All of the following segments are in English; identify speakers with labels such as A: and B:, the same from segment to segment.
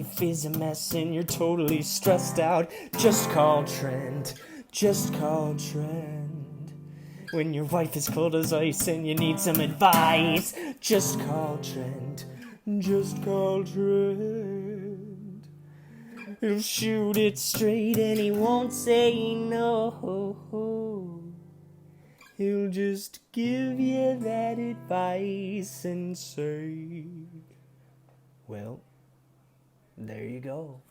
A: life is a mess and you're totally stressed out, just call Trent. Just call Trent. When your wife is cold as ice and you need some advice, just call Trent. Just call Trent. He'll shoot it straight and he won't say no. He'll just give you that advice and say, well, there you go.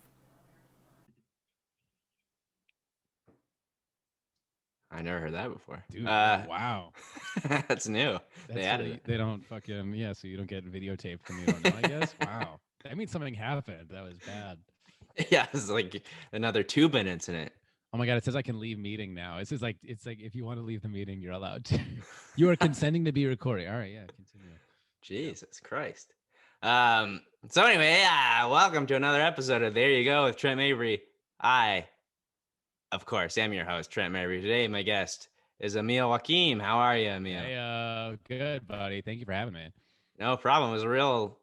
B: I never heard that before.
C: Dude, wow.
B: That's new.
C: That's
B: They added it.
C: they don't fucking, yeah, so you don't get videotaped and you don't know, I guess. Wow. That means something happened. That was bad.
B: Yeah, it's like another Tubin incident.
C: Oh my God, it says I can leave meeting now. It's like if you want to leave the meeting, you're allowed to. You are consenting to be recording. All right, yeah, continue.
B: Jesus Christ. So anyway, yeah, welcome to another episode of There You Go with Trent Mabry. I, of course, am your host, Trent Mabry. Today, my guest is Emil Wakim. How are you, Emil?
C: Hey, good, buddy. Thank you for having me.
B: No problem. It was a real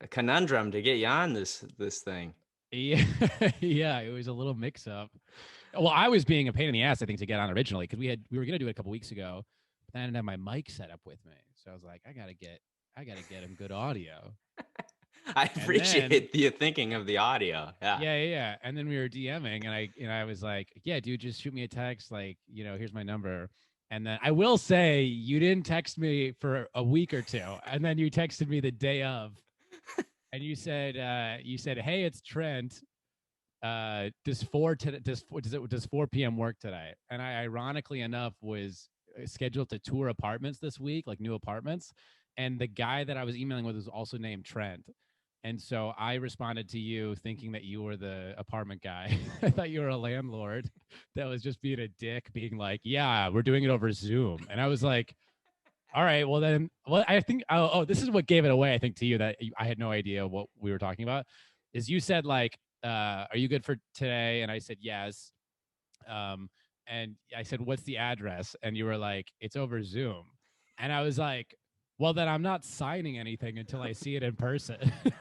B: conundrum to get you on this thing.
C: Yeah, yeah, it was a little mix up. Well, I was being a pain in the ass, I think, to get on originally because we were gonna do it a couple weeks ago, but I didn't have my mic set up with me, so I was like, I gotta get him good audio.
B: I appreciate you thinking of the audio.
C: Yeah. And then we were DMing, and I was like, yeah, dude, just shoot me a text, like, here's my number. And then I will say you didn't text me for a week or two, and then you texted me the day of, and you said, hey, it's Trent. Does 4 p.m. work today? And I, ironically enough, was scheduled to tour apartments this week, like new apartments. And the guy that I was emailing with was also named Trent. And so I responded to you thinking that you were the apartment guy. I thought you were a landlord that was just being a dick, being like, yeah, we're doing it over Zoom. And I was like, all right, well then, I think, this is what gave it away, I think, to you, that I had no idea what we were talking about, is you said like, are you good for today? And I said, yes. And I said, what's the address? And you were like, it's over Zoom. And I was like, well, then I'm not signing anything until I see it in person.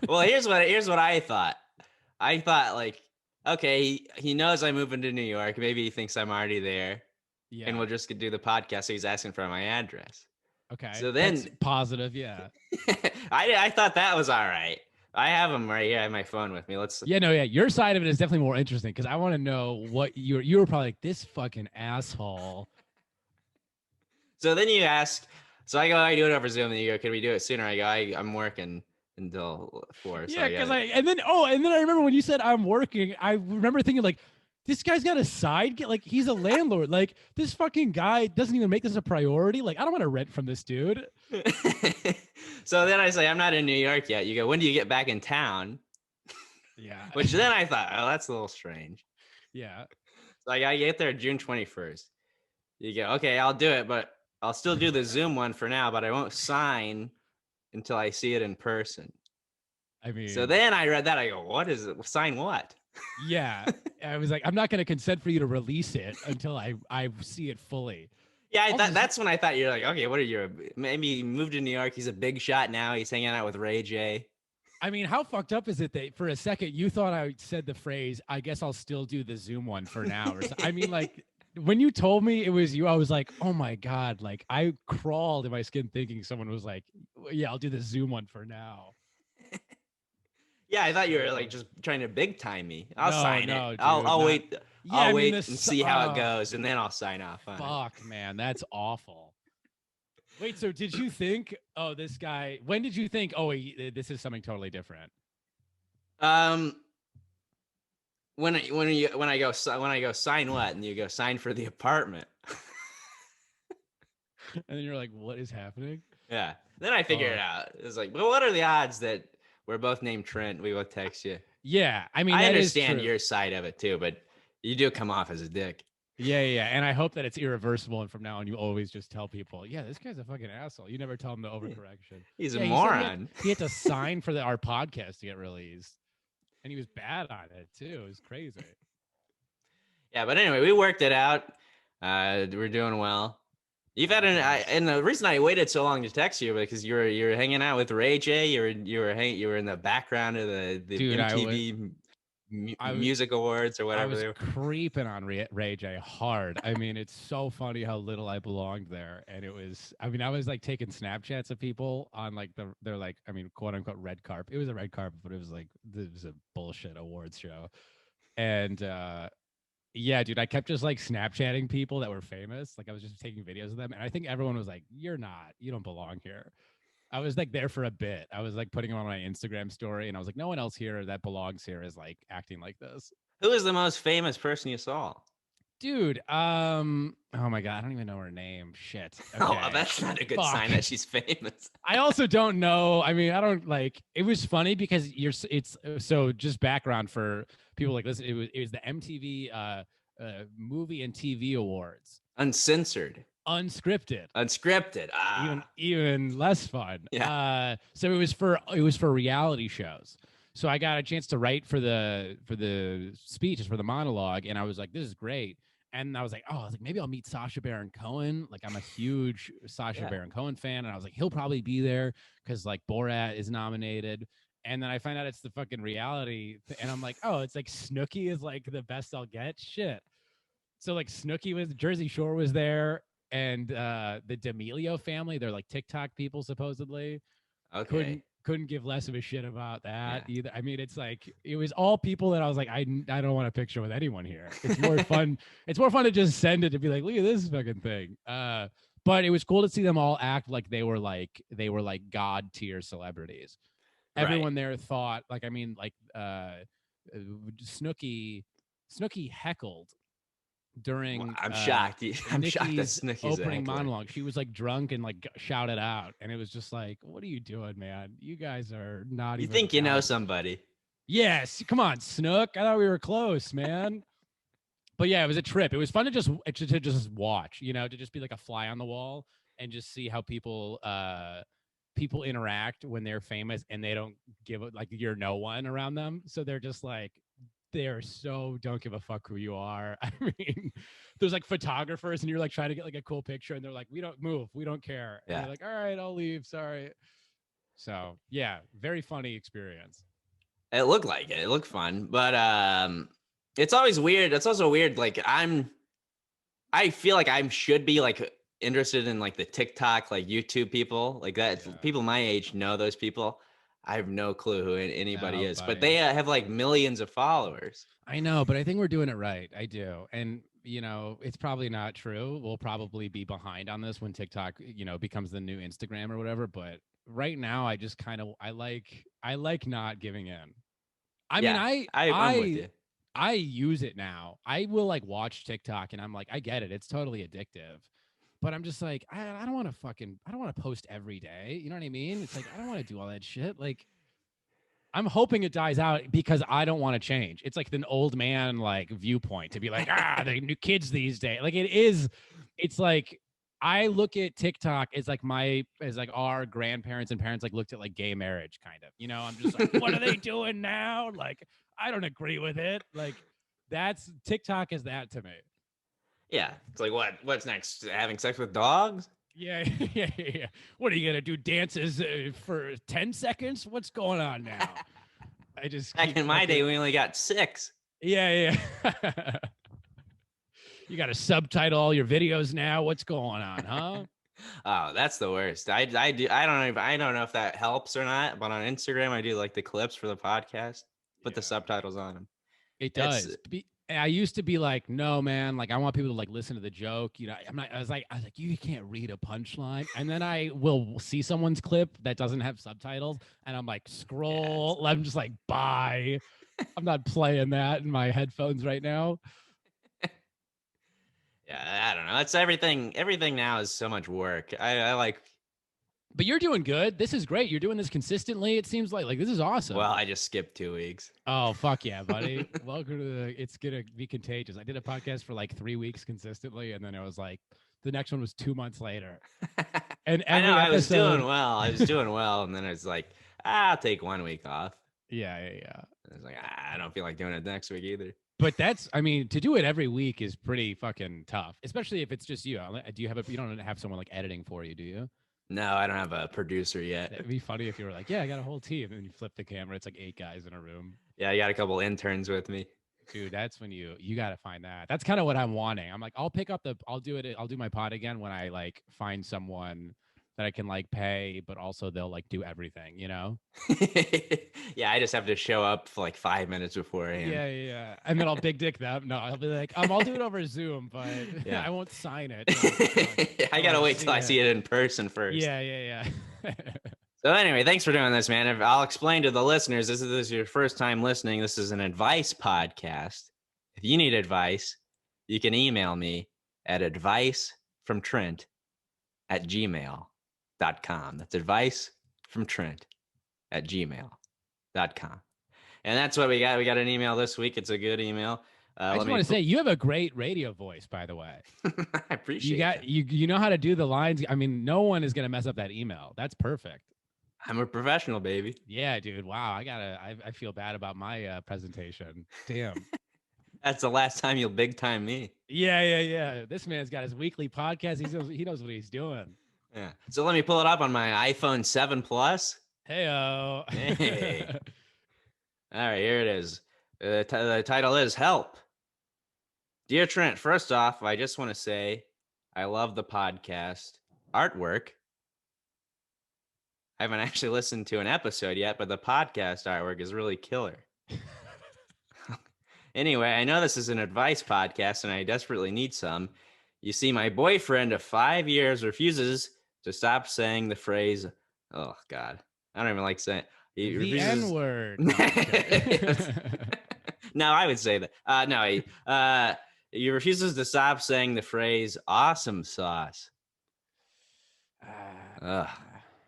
B: Well, here's what I thought. I thought, like, okay, he knows I'm moving to New York. Maybe he thinks I'm already there.
C: Yeah.
B: And we'll just do the podcast. So he's asking for my address.
C: Okay.
B: So then,
C: that's positive. Yeah.
B: I thought that was all right. I have him right here. I have my phone with me.
C: Yeah. Your side of it is definitely more interesting because I want to know what you were probably like, this fucking asshole.
B: So then you ask. So I go, I do it over Zoom. And you go, can we do it sooner? I go, I'm working until 4.
C: Yeah, because and then I remember when you said I'm working, I remember thinking like, this guy's got a side, like he's a landlord. Like this fucking guy doesn't even make this a priority. Like I don't want to rent from this dude.
B: So then I say, I'm not in New York yet. You go, when do you get back in town?
C: Yeah.
B: Which then I thought, oh, that's a little strange.
C: Yeah.
B: So I get there June 21st. You go, okay, I'll do it, but I'll still do the Zoom one for now, but I won't sign until I see it in person.
C: I mean,
B: so then I read that. I go, what is it? Sign what?
C: Yeah. I was like, I'm not going to consent for you to release it until I see it fully.
B: Yeah, that's when I thought you're like, okay, what are you? Maybe he moved to New York. He's a big shot now. He's hanging out with Ray J.
C: I mean, how fucked up is it that for a second you thought I said the phrase, I guess I'll still do the Zoom one for now? Or I mean, like, when you told me it was you, I was like, oh my God. Like, I crawled in my skin thinking someone was like, yeah, I'll do the Zoom one for now.
B: Yeah, I thought you were like just trying to big time me. I'll sign it.
C: Dude,
B: I'll wait.
C: Yeah,
B: I'll wait and see how it goes, and then I'll sign off on it.
C: Fuck, man, that's awful. Wait, so did you think, oh, this guy? When did you think, oh, this is something totally different?
B: When I go sign what, and you go sign for the apartment,
C: and then you're like, what is happening?
B: Yeah. Then I figured it out. It's like, well, what are the odds that we're both named Trent? We both text you.
C: Yeah, I mean,
B: I understand your side of it too, but you do come off as a dick.
C: Yeah, and I hope that it's irreversible, and from now on, you always just tell people, yeah, this guy's a fucking asshole. You never tell him the overcorrection.
B: He's a moron.
C: He had to sign for our podcast to get released, and he was bad on it too. It was crazy.
B: Yeah, but anyway, we worked it out. We're doing well. You've had and the reason I waited so long to text you because you're hanging out with Ray J. You were in the background of the
C: Dude,
B: MTV
C: I was
B: Music Awards or
C: I
B: whatever
C: was
B: they were.
C: creeping on Ray J hard. I mean, it's so funny how little I belonged there. And it was, I mean, I was like taking Snapchats of people on like they're like, I mean, quote unquote red carpet. It was a red carpet, but it was like, this was a bullshit awards show. And yeah, dude, I kept just like Snapchatting people that were famous. Like I was just taking videos of them. And I think everyone was like, you don't belong here. I was like there for a bit. I was like putting them on my Instagram story and I was like, no one else here that belongs here is like acting like this.
B: Who is the most famous person you saw?
C: Dude, oh my god, I don't even know her name. Shit.
B: Oh,
C: Okay.
B: that's not a good
C: Fuck.
B: sign that she's famous.
C: I also don't know. I mean, I don't like. It was funny because it's so just background for people like listen. It was the MTV movie and TV awards,
B: Uncensored,
C: unscripted,
B: unscripted.
C: even less fun.
B: Yeah.
C: So it was for reality shows. So I got a chance to write for the speeches for the monologue, and I was like, this is great. And I was like, maybe I'll meet Sacha Baron Cohen. Like, I'm a huge Sacha Baron Cohen fan. And I was like, he'll probably be there because like Borat is nominated. And then I find out it's the fucking reality. And I'm like, oh, it's like Snooki is like the best I'll get. Shit. So like Snooki was, Jersey Shore was there. And the D'Amelio family, they're like TikTok people supposedly.
B: Okay.
C: Couldn't give less of a shit about that either. I mean, it's like it was all people that I was like, I don't want a picture with anyone here. It's more fun. It's more fun to just send it to be like, look at this fucking thing. But it was cool to see them all act like they were like god tier celebrities. Everyone there thought like, I mean, like Snooki heckled during
B: I'm shocked. I'm shocked that
C: Nikki's
B: Snooki's
C: opening monologue. She was like drunk and like shouted out, and it was just like, "What are you doing, man? You guys are not."
B: You
C: even
B: think you know somebody?
C: Yes, come on, Snook. I thought we were close, man. But yeah, it was a trip. It was fun to just watch, you know, to just be like a fly on the wall and just see how people interact when they're famous and they don't give like you're no one around them, so they're just like they're so don't give a fuck who you are. I mean, there's like photographers and you're like trying to get like a cool picture and they're like, we don't move, we don't care. And you're like, all right, I'll leave. Sorry. So yeah, very funny experience.
B: It looked like it. It looked fun, but it's always weird. It's also weird. Like I feel like I should be like interested in like the TikTok, like YouTube people like that. Yeah. People my age know those people. I have no clue who anybody is, but they have like millions of followers.
C: I know, but I think we're doing it right. I do. And, you know, it's probably not true. We'll probably be behind on this when TikTok, you know, becomes the new Instagram or whatever. But right now, I just kind of, I like not giving in. I'm with you. I use it now. I will like watch TikTok and I'm like, I get it. It's totally addictive. But I'm just like, I don't want to post every day. You know what I mean? It's like, I don't want to do all that shit. Like, I'm hoping it dies out because I don't want to change. It's like an old man like viewpoint to be like, the new kids these days. Like it's like I look at TikTok as like our grandparents and parents like looked at like gay marriage kind of. You know, I'm just like, what are they doing now? Like, I don't agree with it. Like, that's TikTok is that to me.
B: Yeah, it's like what's next? Having sex with dogs?
C: Yeah. What are you gonna do? Dances for 10 seconds? What's going on now? I just
B: back in my day, we only got 6.
C: Yeah. You got to subtitle all your videos now. What's going on, huh?
B: Oh, that's the worst. I don't know if that helps or not, but on Instagram I do like the clips for the podcast. Put the subtitles on them.
C: It does. I used to be like, no, man, like I want people to like listen to the joke. You know, I was like, you can't read a punchline. And then I will see someone's clip that doesn't have subtitles. And I'm like, scroll. I'm just like, bye. I'm not playing that in my headphones right now.
B: Yeah, I don't know. It's everything. Everything now is so much work. I like.
C: But you're doing good. This is great. You're doing this consistently. It seems like this is awesome.
B: Well, I just skipped 2 weeks.
C: Oh, fuck yeah, buddy. Welcome to it's going to be contagious. I did a podcast for like 3 weeks consistently. And then it was like, the next one was 2 months later. And
B: I know I was doing well. And then it's like, I'll take 1 week off.
C: Yeah.
B: I was like, I don't feel like doing it next week either.
C: But that's, I mean, to do it every week is pretty fucking tough, especially if it's just you. Do you have you don't have someone like editing for you, do you?
B: No, I don't have a producer yet.
C: It'd be funny if you were like, yeah, I got a whole team. And then you flip the camera. It's like 8 guys in a room.
B: Yeah, I got a couple interns with me.
C: Dude, that's when you got to find that. That's kind of what I'm wanting. I'm like, I'll do my pod again when I like find someone that I can like pay, but also they'll like do everything, you know?
B: Yeah, I just have to show up for like 5 minutes beforehand.
C: Yeah. And then I'll big dick them. No, I'll be like, I'll do it over Zoom, but
B: Yeah.
C: I won't sign it.
B: I gotta wait till I see it in person first.
C: Yeah.
B: So anyway, thanks for doing this, man. I'll explain to the listeners, this is your first time listening. This is an advice podcast. If you need advice, you can email me at advicefromtrent@gmail.com. That's advicefromtrent@gmail.com. And that's what we got. We got an email this week. It's a good email.
C: I just want to say you have a great radio voice, by the way.
B: I appreciate that.
C: You know how to do the lines. I mean, no one is gonna mess up that email. That's perfect.
B: I'm a professional, baby.
C: Yeah, dude. Wow. I feel bad about my presentation. Damn.
B: That's the last time you'll big time me.
C: Yeah. This man's got his weekly podcast. He knows what he's doing.
B: Yeah. So let me pull it up on my iPhone 7 Plus.
C: Hey-o.
B: Hey. All right, here it is. The title is Help. Dear Trent, first off, I just want to say I love the podcast artwork. I haven't actually listened to an episode yet, but the podcast artwork is really killer. Anyway, I know this is an advice podcast and I desperately need some. You see, my boyfriend of 5 years refuses to stop saying the phrase, oh, God. I don't even like saying it. He
C: The
B: refuses...
C: N-word.
B: No, I would say that. No, he refuses to stop saying the phrase awesome sauce. Ugh.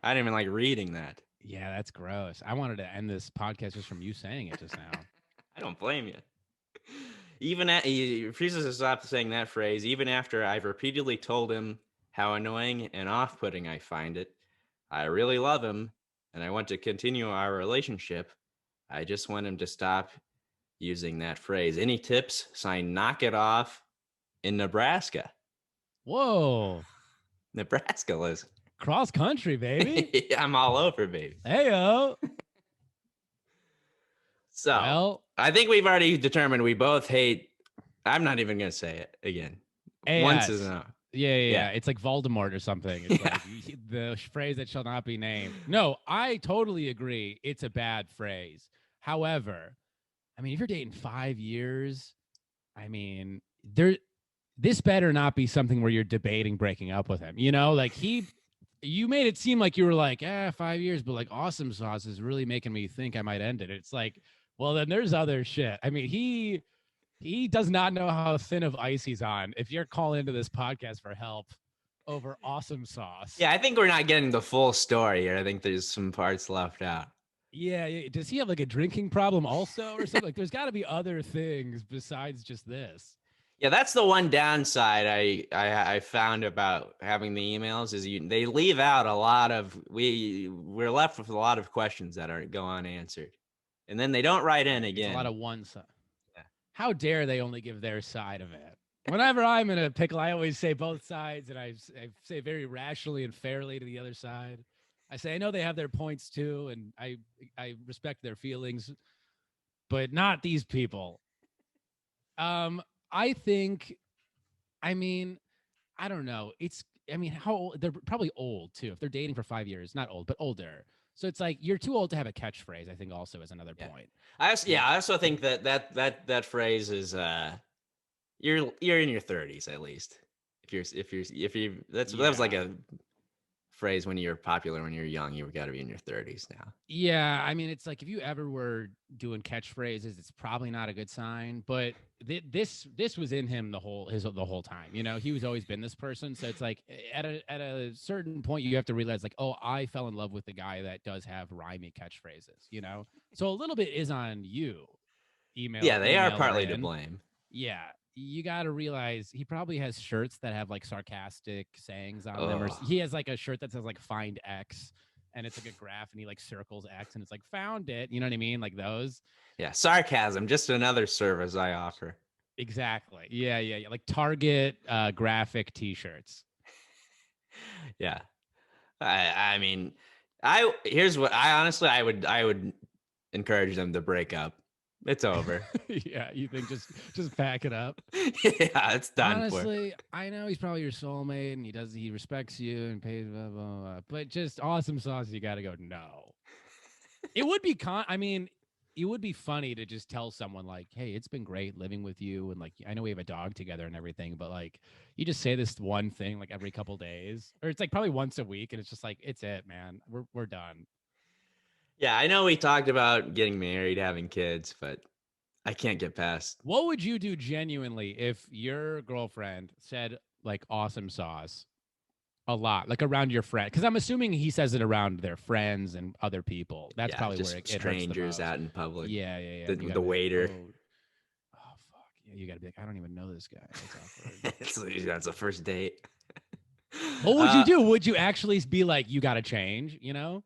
B: I didn't even like reading that.
C: Yeah, that's gross. I wanted to end this podcast just from you saying it just now.
B: I don't blame you. He refuses to stop saying that phrase, even after I've repeatedly told him how annoying and off-putting I find it. I really love him, and I want to continue our relationship. I just want him to stop using that phrase. Any tips? Sign Knock It Off in Nebraska.
C: Whoa.
B: Nebraska, listen.
C: Cross country, baby.
B: I'm all over, baby.
C: Hey-o.
B: So,
C: Well,
B: I think we've already determined we both hate. I'm not even going to say it again. Once is enough.
C: Yeah. It's like Voldemort or something. It's like the phrase that shall not be named. No, I totally agree. It's a bad phrase. However, I mean, if you're dating 5 years, I mean, this better not be something where you're debating breaking up with him. You know, like you made it seem like you were like, 5 years, but like awesome sauce is really making me think I might end it. It's like, well, then there's other shit. I mean, he does not know how thin of ice he's on. If you're calling into this podcast for help over awesome sauce.
B: Yeah, I think we're not getting the full story here. I think there's some parts left out.
C: Yeah. Does he have like a drinking problem also or something? Like, there's got to be other things besides just this.
B: Yeah, that's the one downside I found about having the emails is they leave out a lot of we're left with a lot of questions that go unanswered, and then they don't write in again.
C: It's a lot of one side. Yeah. How dare they only give their side of it? Whenever I'm in a pickle, I always say both sides, and I say very rationally and fairly to the other side. I say I know they have their points too, and I respect their feelings, but not these people. I think, I mean, I don't know. How old? They're probably old too. If they're dating for 5 years, not old, but older. So it's like you're too old to have a catchphrase. I think also is another point.
B: I also think that phrase is you're in your 30s at least. If you that was like a phrase when you're popular when you're young. You got to be in your 30s now.
C: Yeah, I mean, it's like if you ever were doing catchphrases, it's probably not a good sign. But this was in him the whole time. You know, he was always been this person. So it's like at a certain point, you have to realize like, oh, I fell in love with the guy that does have rhymey catchphrases. You know, so a little bit is on you.
B: They are partly to blame.
C: Yeah. You got to realize he probably has shirts that have like sarcastic sayings on them, or he has like a shirt that says like "Find X," and it's like a graph, and he like circles X, and it's like found it. You know what I mean? Like those.
B: Yeah, sarcasm, just another service I offer.
C: Exactly. Yeah. Like Target graphic T-shirts.
B: Yeah. I mean, here's what I would encourage them to break up. It's over.
C: Yeah, you think just pack it up.
B: Yeah, it's done.
C: Honestly, I know he's probably your soulmate, and he respects you and pays blah blah blah. But just awesome sauce, you got to go. No, it would be I mean, it would be funny to just tell someone like, "Hey, it's been great living with you, and like, I know we have a dog together and everything, but like, you just say this one thing like every couple days, or it's like probably once a week, and it's just like, it's it, man. We're done."
B: Yeah, I know we talked about getting married, having kids, but I can't get past.
C: What would you do genuinely if your girlfriend said like awesome sauce a lot, like around your friend? Because I'm assuming he says it around their friends and other people. That's probably
B: just
C: where it
B: strangers
C: hurts the most.
B: out in public.
C: Yeah.
B: The waiter.
C: Oh fuck. Yeah, you gotta be like, I don't even know this guy. That's awkward.
B: That's a first date.
C: What would you do? Would you actually be like, you gotta change, you know?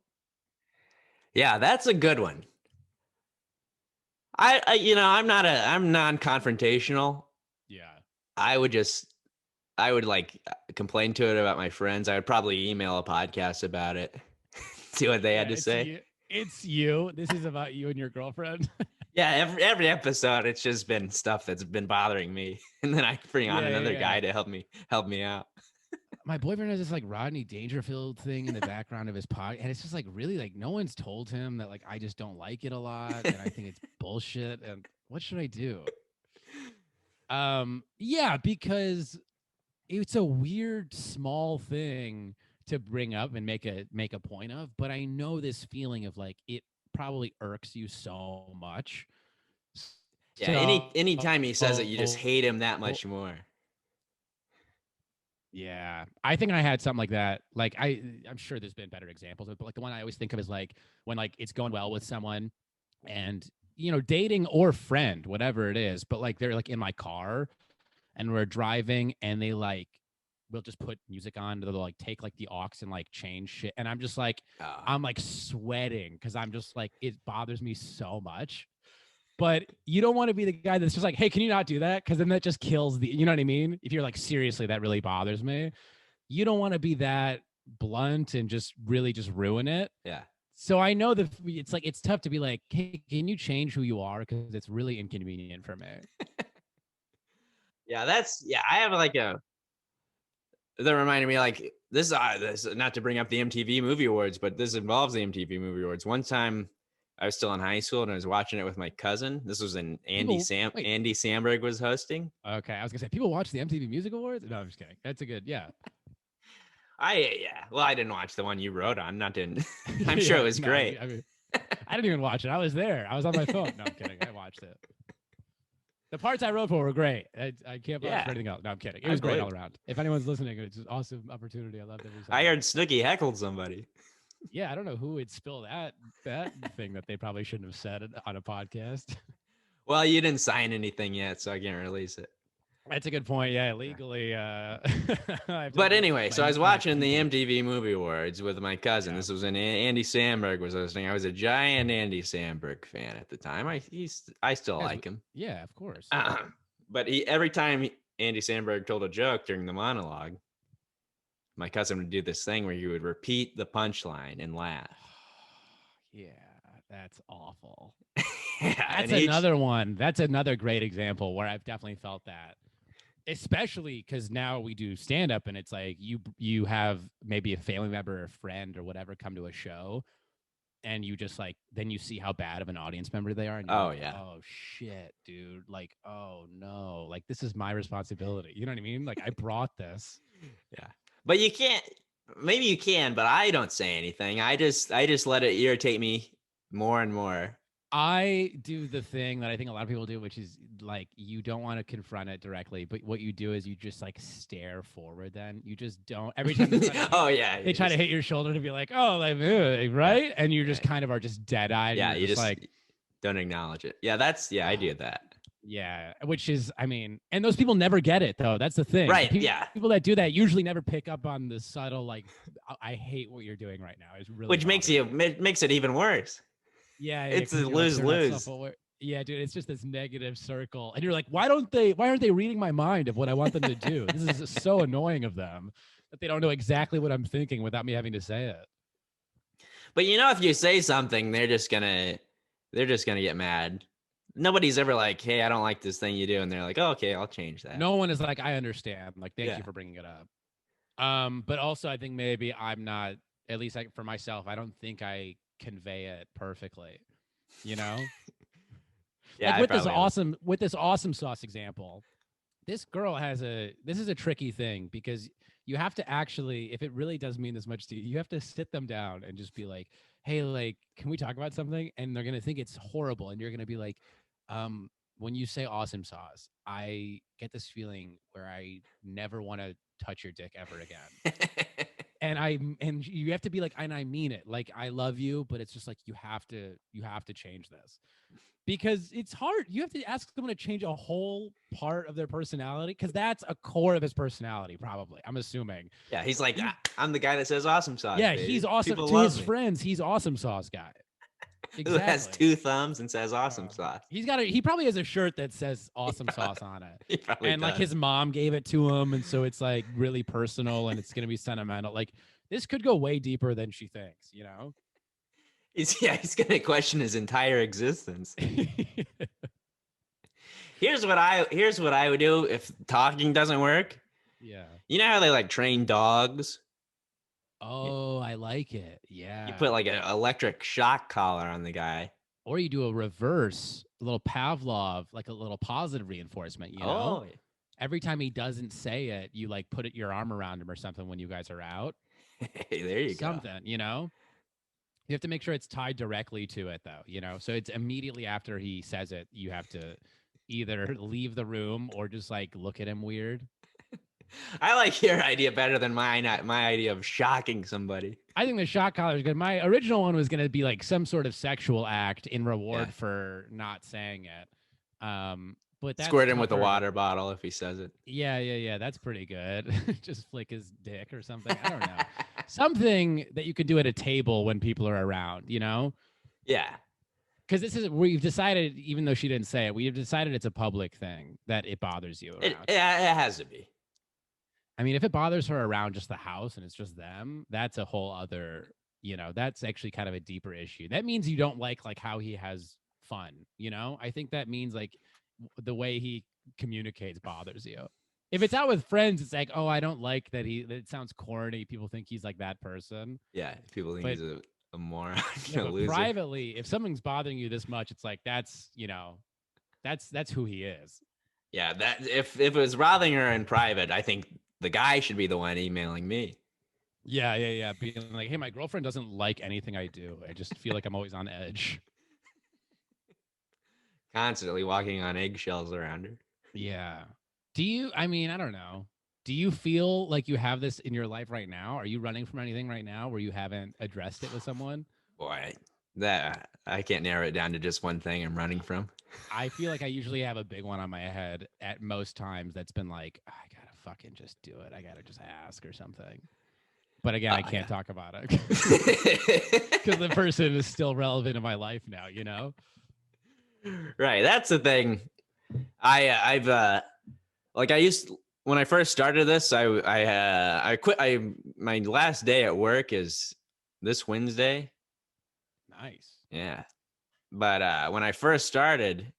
B: Yeah, that's a good one. I'm non-confrontational.
C: Yeah.
B: I would like complain to it about my friends. I would probably email a podcast about it. See what they had to say.
C: It's you. This is about you and your girlfriend.
B: Yeah, every episode it's just been stuff that's been bothering me. And then I bring on another guy to help me out.
C: My boyfriend has this like Rodney Dangerfield thing in the background of his pod, and it's just like really like no one's told him that like I just don't like it a lot, and I think it's bullshit. And what should I do? Yeah, because it's a weird small thing to bring up and make a point of, but I know this feeling of like it probably irks you so much.
B: Yeah, anytime he says it, you just hate him that much more.
C: Yeah, I think I had something like that. Like I'm sure there's been better examples, but like the one I always think of is like when like it's going well with someone, and dating or friend, whatever it is, but like they're like in my car, and we're driving, and they like will just put music on. They'll like take like the aux and like change shit, and I'm just like I'm like sweating because I'm just like it bothers me so much. But you don't want to be the guy that's just like, hey, can you not do that? Because then that just kills you know what I mean? If you're like, seriously, that really bothers me. You don't want to be that blunt and just really just ruin it.
B: Yeah.
C: So I know that it's tough to be like, hey, can you change who you are? Because it's really inconvenient for me.
B: Yeah, I have like that reminded me like this not to bring up the MTV Movie Awards, but this involves the MTV Movie Awards. One time I was still in high school and I was watching it with my cousin. This was in Andy Samberg was hosting.
C: Okay, I was gonna say people watch the MTV Music Awards. No, I'm just kidding. That's a good
B: Well, I didn't watch the one you wrote on. I'm sure it was great.
C: I mean, I didn't even watch it. I was there. I was on my phone. No, I'm kidding. I watched it. The parts I wrote for were great. I can't watch for anything else. No, I'm kidding. It was great all around. If anyone's listening, it's an awesome opportunity. I loved every second.
B: I heard Snooki heckled somebody.
C: Yeah, I don't know who would spill that thing that they probably shouldn't have said on a podcast.
B: Well, you didn't sign anything yet, so I can't release it.
C: That's a good point. Yeah, legally.
B: But anyway, so I was watching the MTV Movie Awards with my cousin. Yeah. This was when Andy Samberg was hosting. I was a giant Andy Samberg fan at the time. I still like him.
C: Yeah, of course.
B: But every time Andy Samberg told a joke during the monologue, my cousin would do this thing where he would repeat the punchline and laugh.
C: Yeah, that's awful.
B: Yeah,
C: that's another one. That's another great example where I've definitely felt that. Especially because now we do stand up and it's like you have maybe a family member or a friend or whatever come to a show and you just like then you see how bad of an audience member they are. And oh shit, dude. Like, oh no, like this is my responsibility. You know what I mean? Like I brought this.
B: Yeah. But you can't, maybe you can, but I don't say anything. I just let it irritate me more and more.
C: I do the thing that I think a lot of people do, which is like, you don't want to confront it directly, but what you do is you just like stare forward. Then you just don't every time. They try to hit your shoulder to be like, oh, like, right. And you just kind of are just dead eyed.
B: Yeah. You just like don't acknowledge it. Yeah. I do that.
C: Yeah, which is, I mean, and those people never get it though. That's the thing.
B: Right,
C: The
B: yeah.
C: people that do that usually never pick up on the subtle, like, I hate what you're doing right now. It's really
B: Which makes makes it even worse.
C: yeah,
B: It's a
C: because you're like, they're not
B: lose-lose.
C: self-aware. Yeah, dude, it's just this negative circle, and you're like, why aren't they reading my mind of what I want them to do? This is just so annoying of them that they don't know exactly what I'm thinking without me having to say it.
B: But if you say something, they're just gonna get mad. Nobody's ever like, "Hey, I don't like this thing you do," and they're like, "Oh, okay, I'll change that."
C: No one is like, I understand. Like, thank
B: Yeah.
C: you for bringing it up. But also, I think maybe I'm not, at least for myself, I don't think I convey it perfectly. You know,
B: Yeah,
C: like
B: I probably don't.
C: with this awesome sauce example, this girl this is a tricky thing because you have to actually, if it really does mean this much to you, you have to sit them down and just be like, hey, like, can we talk about something? And they're gonna think it's horrible, and you're gonna be like, when you say awesome sauce, I get this feeling where I never want to touch your dick ever again. And you have to be like, and I mean it, like, I love you, but it's just like, you have to change this because it's hard. You have to ask someone to change a whole part of their personality because that's a core of his personality, probably. I'm assuming.
B: Yeah, he's like, I'm the guy that says awesome sauce,
C: Yeah,
B: baby.
C: he's awesome
B: People
C: to
B: love
C: his
B: me.
C: friends. He's awesome sauce guy.
B: Who has
C: Exactly.
B: 2 thumbs and says awesome sauce.
C: He probably has a shirt that says
B: He
C: awesome
B: probably,
C: sauce on it.
B: he probably
C: And like
B: does.
C: his mom gave it to him. And so it's like really personal and it's going to be sentimental. Like this could go way deeper than she thinks, you know?
B: He's gonna question his entire existence. Here's what I would do if talking doesn't work.
C: Yeah.
B: You know how they like train dogs?
C: Oh, I like it.
B: You
C: Yeah.
B: put like an electric shock collar on the guy.
C: Or you do a reverse, a little Pavlov, like a little positive reinforcement, you know?
B: Oh,
C: Every time he doesn't say it, you like put your arm around him or something when you guys are out.
B: hey, there you go.
C: Something, you know? You have to make sure it's tied directly to it, though, you know? So it's immediately after he says it, you have to either leave the room or just like look at him weird.
B: I like your idea better than mine. My idea of shocking somebody.
C: I think the shock collar is good. My original one was going to be like some sort of sexual act in reward
B: Yeah.
C: for not saying it. But that's
B: Squirt him with a
C: tougher.
B: water bottle if he says it.
C: Yeah. That's pretty good. Just flick his dick or something. I don't know. Something that you could do at a table when people are around, you know?
B: Yeah.
C: Because we've decided, even though she didn't say it, we've decided it's a public thing that it bothers you around.
B: It has to be.
C: I mean, if it bothers her around just the house and it's just them, that's a whole other, you know, that's actually kind of a deeper issue. That means you don't like how he has fun, you know? I think that means like the way he communicates bothers you. If it's out with friends, it's like, oh, I don't like that it sounds corny. People think he's like that person.
B: Yeah. People think he's a moron.
C: Yeah,
B: A
C: but
B: loser.
C: privately, if something's bothering you this much, it's like that's, you know, that's who he is.
B: Yeah, that if it was bothering her in private, I think the guy should be the one emailing me.
C: Yeah. Being like, hey, my girlfriend doesn't like anything I do. I just feel like I'm always on edge.
B: Constantly walking on eggshells around her.
C: Yeah. I mean, I don't know. Do you feel like you have this in your life right now? Are you running from anything right now where you haven't addressed it with someone?
B: Boy, that I can't narrow it down to just one thing I'm running from.
C: I feel like I usually have a big one on my head at most times that's been like, I gotta fucking just do it. I gotta just ask or something. But again, I can't talk about it because the person is still relevant in my life now, you know?
B: Right. That's the thing. I've like I used when I first started this, I quit. My last day at work is this Wednesday.
C: Nice.
B: Yeah. But when I first started,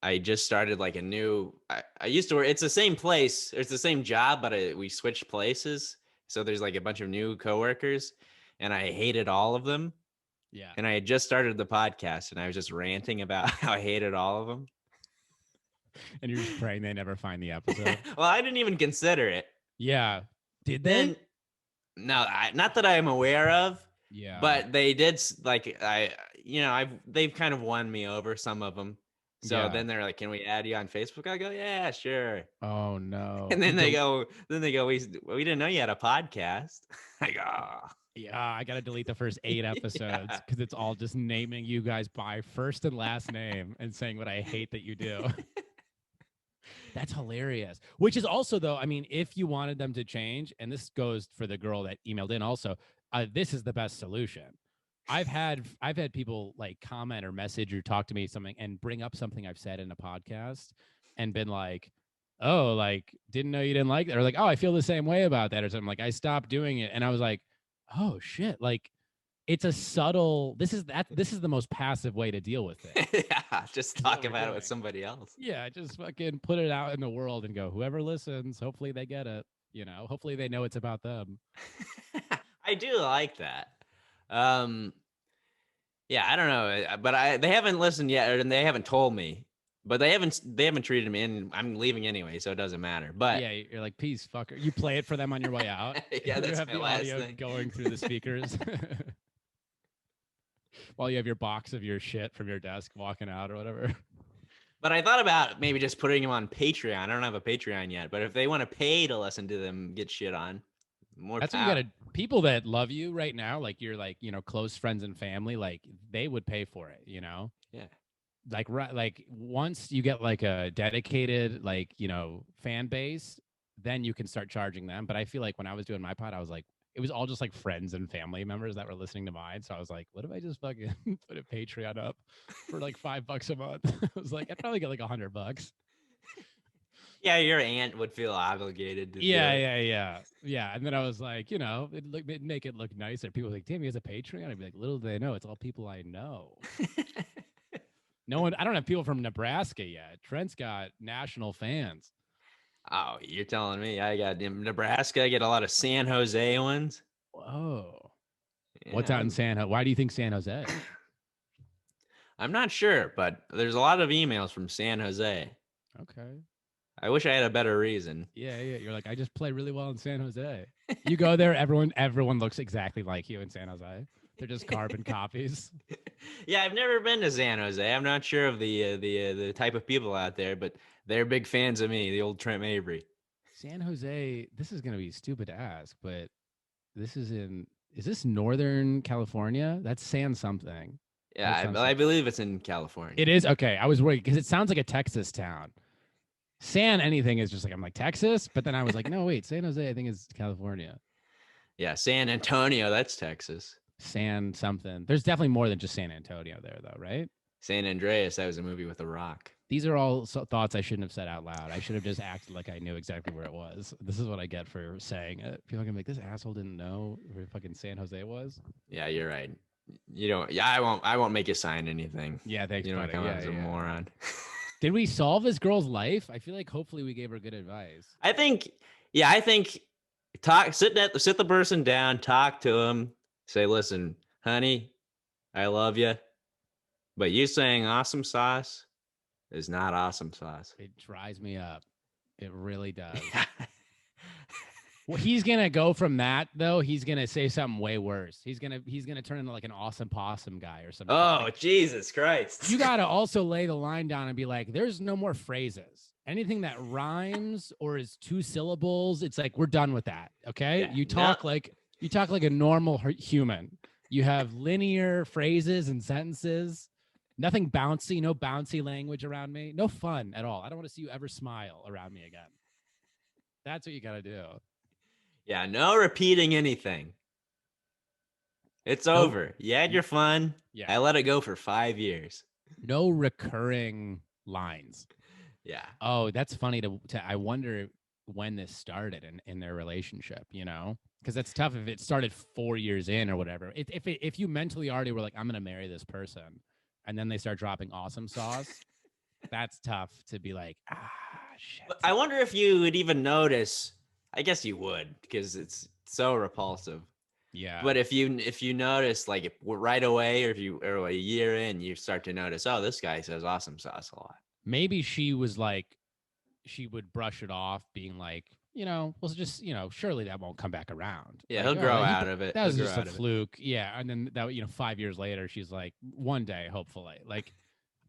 B: I just started like a new. I used to work. It's the same place. It's the same job, but we switched places. So there's like a bunch of new coworkers, and I hated all of them.
C: Yeah.
B: And I had just started the podcast, and I was just ranting about how I hated all of them.
C: And you're just praying they never find the episode.
B: Well, I didn't even consider it.
C: Yeah. Did they?
B: Then, no, not that I'm aware of.
C: Yeah.
B: But they did like they've kind of won me over, some of them. So then they're like, "Can we add you on Facebook?" I go, "Yeah, sure."
C: Oh no.
B: And then they go, "We didn't know you had a podcast." I go, "Oh."
C: Yeah, I gotta delete the first 8 episodes because it's all just naming you guys by first and last name and saying what I hate that you do. That's hilarious. Which is also, though, I mean, if you wanted them to change, and this goes for the girl that emailed in also, this is the best solution. I've had people like comment or message or talk to me something and bring up something I've said in a podcast and been like, oh, like didn't know you didn't like that, or like, oh, I feel the same way about that, or something. Like I stopped doing it, and I was like, oh shit, like it's a subtle. This is the most passive way to deal with it.
B: Yeah, just
C: What
B: talk
C: we're
B: about it with
C: doing.
B: somebody else.
C: Yeah, just fucking put it out in the world and go, whoever listens, hopefully they get it. Hopefully they know it's about them.
B: I do like that. Um, yeah, I don't know, but they haven't listened yet, and they haven't told me. But they haven't treated me, and I'm leaving anyway, so it doesn't matter. But
C: Yeah, you're like, peace, fucker. You play it for them on your way out.
B: yeah,
C: You
B: that's
C: have
B: my
C: the
B: last
C: audio
B: thing.
C: going through the speakers while you have your box of your shit from your desk walking out or whatever.
B: But I thought about maybe just putting them on Patreon. I don't have a Patreon yet, but if they want to pay to listen to them get shit on, more
C: That's what you
B: power.
C: gotta. People that love you right now, like you're like, close friends and family, like they would pay for it,
B: Yeah.
C: like once you get like a dedicated fan base, then you can start charging them. But I feel like when I was doing my pod, I was like, it was all just like friends and family members that were listening to mine. So I was like, what if I just fucking put a Patreon up for like $5 a month? I was like, I'd probably get like $100.
B: Yeah, your aunt would feel obligated to do
C: Yeah,
B: it.
C: yeah. And then I was like, it'd make it look nicer. People were like, damn, he has a Patreon. I'd be like, little do they know, it's all people I know. No one. I don't have people from Nebraska yet. Trent's got national fans.
B: Oh, you're telling me I got in Nebraska. I get a lot of San Jose ones.
C: Whoa. What's
B: Yeah,
C: out in San Jose? Why do you think San Jose?
B: I'm not sure, but there's a lot of emails from San Jose.
C: Okay.
B: I wish I had a better reason.
C: Yeah. You're like, I just play really well in San Jose. You go there, everyone looks exactly like you in San Jose. They're just carbon copies.
B: Yeah, I've never been to San Jose. I'm not sure of the type of people out there, but they're big fans of me, the old Trent Mabry.
C: San Jose, this is gonna be stupid to ask, but is this Northern California? That's San something.
B: Yeah, I believe it's in California.
C: It is? Okay. I was worried because it sounds like a Texas town. San anything is just like, I'm like, Texas, but then I was like, no, wait, San Jose, I think is California.
B: Yeah, San Antonio, that's Texas.
C: San something. There's definitely more than just San Antonio there, though, right?
B: San Andreas, that was a movie with The Rock.
C: These are all thoughts I shouldn't have said out loud. I should have just acted like I knew exactly where it was. This is what I get for saying it. People are gonna be like, this asshole didn't know where fucking San Jose was.
B: Yeah, you're right. You don't. Yeah, I won't make you sign anything.
C: Yeah, thanks,
B: You don't
C: buddy.
B: come out as a
C: Yeah.
B: moron.
C: Did we solve this girl's life? I feel like hopefully we gave her good advice.
B: I think sit the person down, talk to him, say, listen, honey, I love you, but you saying awesome sauce is not awesome sauce.
C: It dries me up. It really does. Well, he's gonna go from that though. He's gonna say something way worse. He's gonna turn into like an awesome possum guy or something.
B: Oh,
C: Like,
B: Jesus Christ!
C: you gotta also lay the line down and be like, "There's no more phrases. Anything that rhymes or is 2 syllables, it's like we're done with that." Okay,
B: Yeah,
C: you talk like a normal human. You have linear phrases and sentences. Nothing bouncy. No bouncy language around me. No fun at all. I don't want to see you ever smile around me again. That's what you gotta do.
B: Yeah, no repeating anything. It's over. You had your fun.
C: Yeah.
B: I let it go for 5 years.
C: No recurring lines.
B: Yeah.
C: Oh, that's funny to I wonder when this started in their relationship, because that's tough if it started 4 years in or whatever. If you mentally already were like, I'm going to marry this person, and then they start dropping awesome sauce, that's tough to be like, shit.
B: But I wonder if you would even notice. I guess you would, because it's so repulsive.
C: Yeah.
B: But if you notice, like right away, or a year in, you start to notice, oh, this guy says awesome sauce a lot.
C: Maybe she was like, she would brush it off, being like, well, just, surely that won't come back around.
B: Yeah,
C: like,
B: he'll grow out of it.
C: That was just a fluke. Yeah. And then that, 5 years later, she's like, one day, hopefully. Like,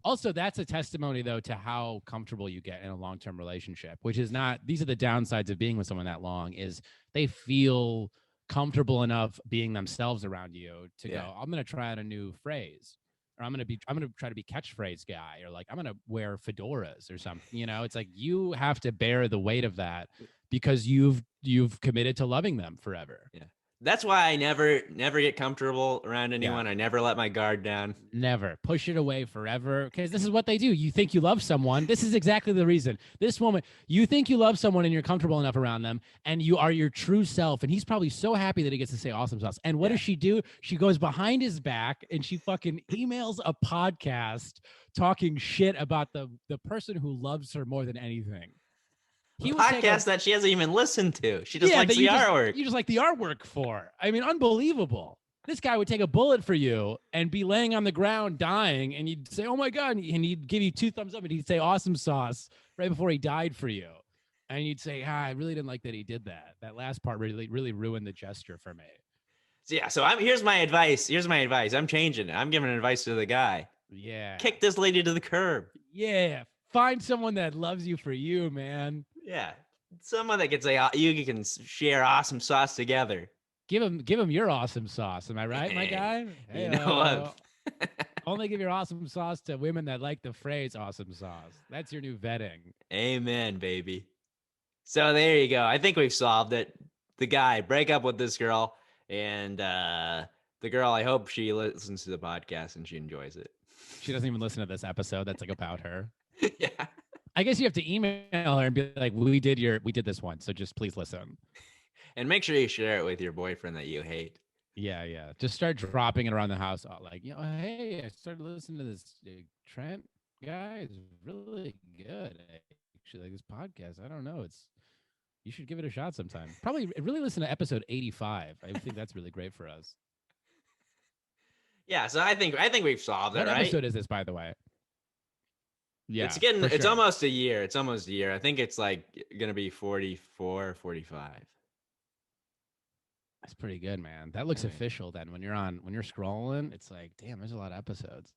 C: also, that's a testimony, though, to how comfortable you get in a long-term relationship, which is not, these are the downsides of being with someone that long, is they feel comfortable enough being themselves around you to
B: Yeah.
C: go, I'm going to try out a new phrase, or I'm going to try to be catchphrase guy, or like, I'm going to wear fedoras or something. You know, it's like you have to bear the weight of that because you've committed to loving them forever.
B: Yeah. That's why I never get comfortable around anyone.
C: Yeah.
B: I never let my guard down.
C: Never push it away forever, because this is what they do. You think you love someone. This is exactly the reason. This woman, you think you love someone and you're comfortable enough around them and you are your true self. And he's probably so happy that he gets to say awesome sauce. And what does she do? She goes behind his back and she fucking emails a podcast talking shit about the person who loves her more than anything.
B: He would podcast that she hasn't even listened to. She just likes the artwork.
C: You just like the artwork for. I mean, unbelievable. This guy would take a bullet for you and be laying on the ground dying, and you'd say, "Oh my god!" and he'd give you 2 thumbs up, and he'd say, "Awesome sauce," right before he died for you, and you'd say, "I really didn't like that he did that. That last part really ruined the gesture for me."
B: So here's my advice. I'm changing it. I'm giving advice to the guy.
C: Yeah.
B: Kick this lady to the curb.
C: Yeah. Find someone that loves you for you, man.
B: Yeah. Someone that can say you can share awesome sauce together.
C: Give him your awesome sauce. Am I right, my guy?
B: Hey, you know what?
C: Only give your awesome sauce to women that like the phrase awesome sauce. That's your new vetting.
B: Amen, baby. So there you go. I think we've solved it. The guy, break up with this girl. And the girl, I hope she listens to the podcast and she enjoys it.
C: She doesn't even listen to this episode. That's like about her.
B: Yeah.
C: I guess you have to email her and be like, we did this one, so just please listen.
B: And make sure you share it with your boyfriend that you hate.
C: Yeah. Just start dropping it around the house. Like, hey, I started listening to this Trent guy. Is really good. Actually, like this podcast. I don't know. You should give it a shot sometime. Probably really listen to episode 85. I think that's really great for us.
B: Yeah, so I think we've solved it, right?
C: What episode is this, by the way? Yeah.
B: It's almost a year. It's almost a year. I think it's like going to be 44, 45.
C: That's pretty good, man. That looks official then. When you're scrolling, it's like, damn, there's a lot of episodes.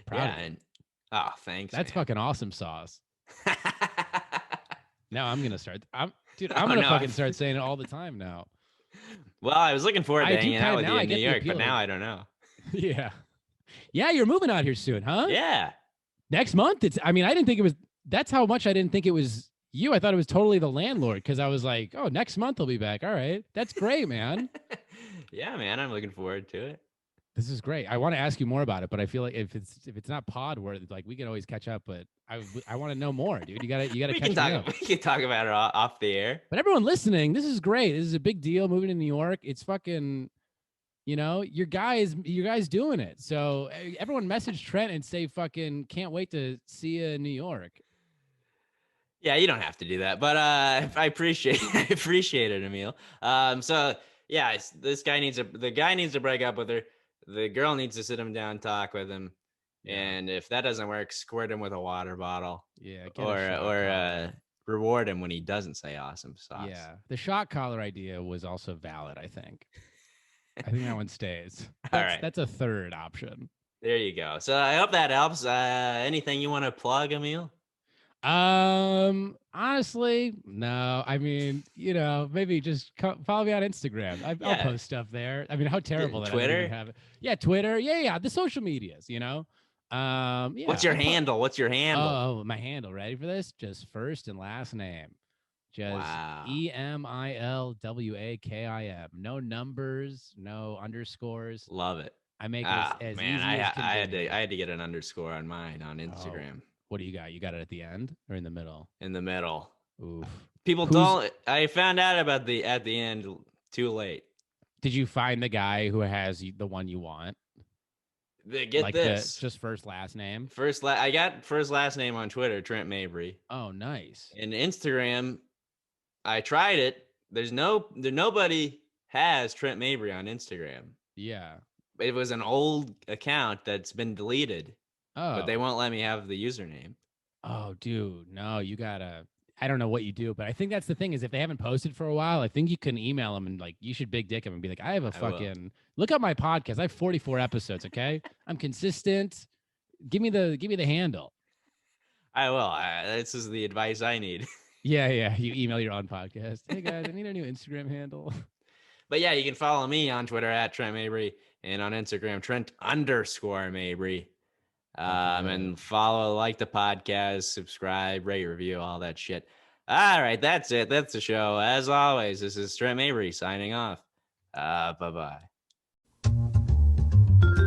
B: Proud and thanks.
C: That's fucking awesome sauce. Now I'm gonna start. I'm gonna fucking start saying it all the time now.
B: Well, I was looking forward to hanging out with you in New York, but now I don't know.
C: Yeah, you're moving out here soon, huh?
B: Yeah,
C: next month. I didn't think it was. That's how much I didn't think it was you. I thought it was totally the landlord, because I was like, oh, next month I'll be back. All right, that's great, man.
B: Yeah, man, I'm looking forward to it.
C: This is great. I want to ask you more about it, but I feel like if it's not pod where like we can always catch up, but I want to know more, dude. You gotta catch me up.
B: We can talk about it off the air.
C: But everyone listening, this is great. This is a big deal. Moving to New York, it's fucking, your guys doing it. So everyone message Trent and say fucking can't wait to see you in New York.
B: Yeah, you don't have to do that, but I appreciate it, Emil. So yeah, the guy needs to break up with her. The girl needs to sit him down, talk with him, and if that doesn't work, squirt him with a water bottle.
C: Yeah,
B: or reward him when he doesn't say awesome sauce.
C: Yeah, the shot collar idea was also valid. I think that one stays. That's a third option.
B: There you go. So I hope that helps. Anything you want to plug, Emil?
C: Honestly, no. Maybe just follow me on Instagram. I'll post stuff there. How terrible that
B: Twitter?
C: have it. Yeah, Twitter. Yeah, the social medias,
B: What's your handle?
C: Oh, my handle. Ready for this? Just first and last name. Just EMILWAKIM. No numbers, no underscores.
B: Love it.
C: I make this as easy as
B: I had to get an underscore on mine on Instagram.
C: Oh. What do you got? You got it at the end or in the middle?
B: In the middle.
C: Oof.
B: People don't. I found out about at the end too late.
C: Did you find the guy who has the one you want?
B: Get this.
C: Just first last name.
B: I got first last name on Twitter, Trent Mabry.
C: Oh, nice.
B: And Instagram, I tried it. Nobody has Trent Mabry on Instagram.
C: Yeah.
B: It was an old account that's been deleted.
C: Oh.
B: But they won't let me have the username.
C: Oh, dude. No, you gotta. I don't know what you do, but I think that's the thing is if they haven't posted for a while, I think you can email them and like you should big dick them and be like, I have a fucking look up my podcast. I have 44 episodes. Okay, I'm consistent. Give me the handle.
B: I will. This is the advice I need.
C: Yeah. You email your own podcast. Hey guys, I need a new Instagram handle.
B: But yeah, you can follow me on Twitter at Trent Mabry and on Instagram, Trent_Mabry. And follow, like the podcast, subscribe, rate, review, all that shit. All right, that's it. That's the show. As always, this is Trent Mabry signing off. Bye-bye.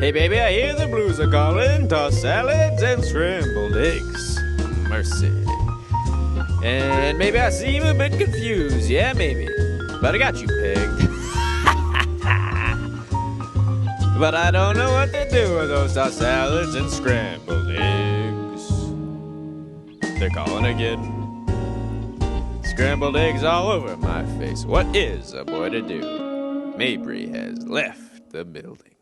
B: Hey, baby, I hear the blues are calling. Tossed salads and scrambled eggs. Mercy. And maybe I seem a bit confused. Yeah, maybe. But I got you pegged. But I don't know what to do with those tossed salads and scrambled eggs. They're calling again. Scrambled eggs all over my face. What is a boy to do? Mabry has left the building.